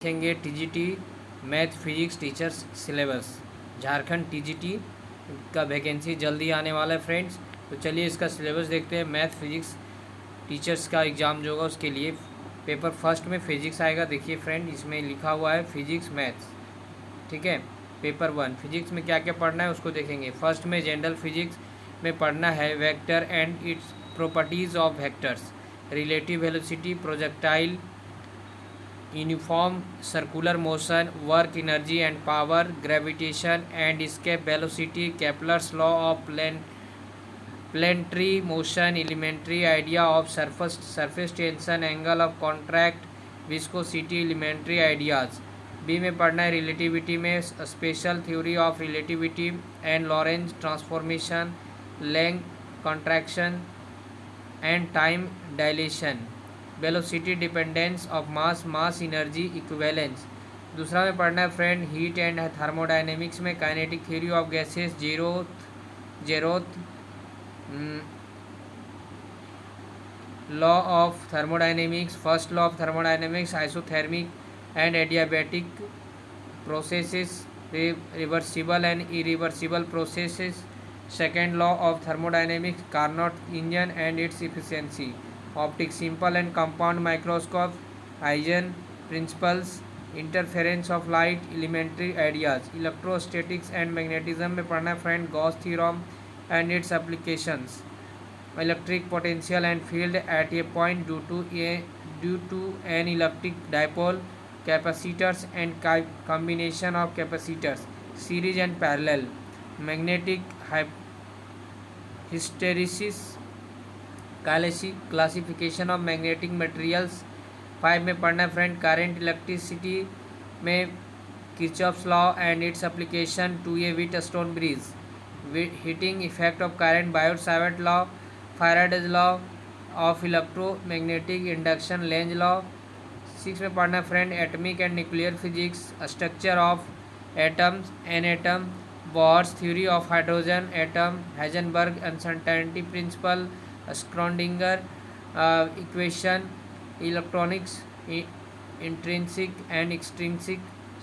देखेंगे TGT math physics teachers syllabus. Jharkhand TGT का vacancy जल्दी आने वाला है फ्रेंड्स। तो चलिए इसका सिलेबस देखते हैं। मैथ फिजिक्स टीचर्स का एग्ज़ाम जो होगा उसके लिए पेपर फर्स्ट में फिजिक्स आएगा। देखिए फ्रेंड, इसमें लिखा हुआ है फिजिक्स मैथ्स, ठीक है। पेपर 1 फिजिक्स में क्या क्या पढ़ना है उसको देखेंगे। फर्स्ट में जनरल फिजिक्स में पढ़ना है vector and its properties of vectors, relative velocity, projectile, uniform circular motion, work energy and power, gravitation and escape velocity, Kepler's law of planetary motion, elementary idea of surface tension, angle of contract, viscosity, elementary ideas. B में पढ़ना है relativity में special theory of relativity and Lorentz transformation, length contraction and time dilation, velocity dependence of mass energy equivalence. दूसरा में पढ़ना है friend heat and thermodynamics में kinetic theory of gases, zeroth law of thermodynamics, first law of thermodynamics, isothermal and adiabatic processes, reversible and irreversible processes, second law of thermodynamics, Carnot engine and its efficiency, optic simple and compound microscope, Huygens principles, interference of light, elementary ideas. Electrostatics and magnetism में पढ़ना है friend Gauss theorem and its applications, electric potential and field at a point due to an electric dipole, capacitors and combination of capacitors, series and parallel, magnetic hysteresis, classification of magnetic materials. 5 में पढ़ना है friend current electricity में Kirchhoff's law and its application to a Wheatstone bridge, heating effect of current, Biot Savart law, Faraday's law of electromagnetic induction, Lenz law. 6 में पढ़ना है friend atomic and nuclear physics, structure of atoms, an atom, Bohr's theory of hydrogen atom, Heisenberg uncertainty principle, Schrodinger equation, electronics, intrinsic and extrinsic,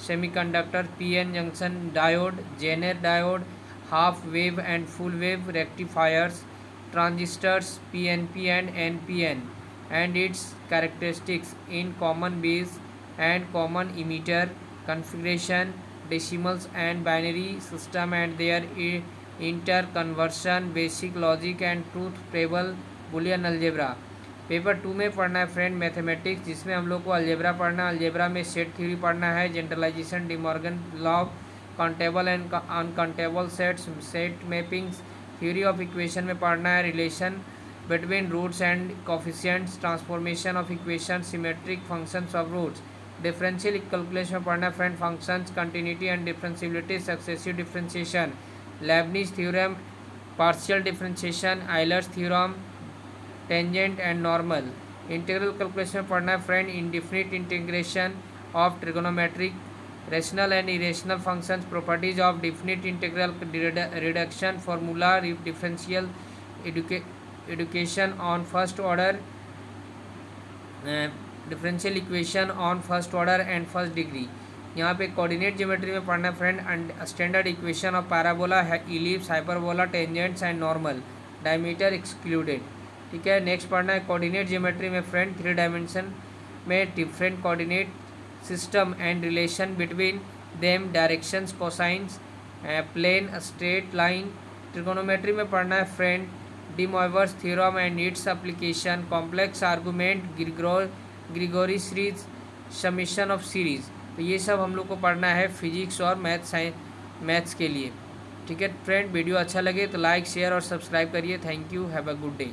semiconductor, PN junction diode, Zener diode, half wave and full wave rectifiers, transistors, PNP and NPN and its characteristics in common base and common emitter, configuration, decimals and binary system and their interconversion, basic logic and truth table, boolean algebra। Paper 2 में पढ़ना है friend mathematics, जिसमें हम लोग को algebra पढ़ना है। Algebra में सेट थ्योरी पढ़ना है, generalization, De Morgan law, countable and uncountable sets, set mappings, theory of equation में पढ़ना है relation between roots and coefficients, transformation of equations, symmetric functions of roots, differential calculation में पढ़ना है friend functions, continuity and differentiability, successive differentiation, Leibniz theorem, partial differentiation, Euler's theorem, tangent and normal। integral calculation में पढ़ना है friend indefinite integration of trigonometric, rational and irrational functions, properties of definite integral, reduction formula, differential education on first order, differential equation on first order and first degree. यहाँ पे coordinate geometry में पढ़ना है friend standard equation of parabola, ellipse, hyperbola, tangents and normal, diameter excluded, ठीक है। Next पढ़ना है coordinate geometry में फ्रेंड 3 डायमेंशन में different coordinate system and relation between them, directions, cosines, plane, straight line. Trigonometry में पढ़ना है friend De Moivre's theorem and its application, complex argument, Gregory series, summation of series. तो ये सब हम लोग को पढ़ना है फिजिक्स और मैथ्स के लिए, ठीक है फ्रेंड। वीडियो अच्छा लगे तो लाइक, शेयर और सब्सक्राइब करिए। Thank you, have a good day.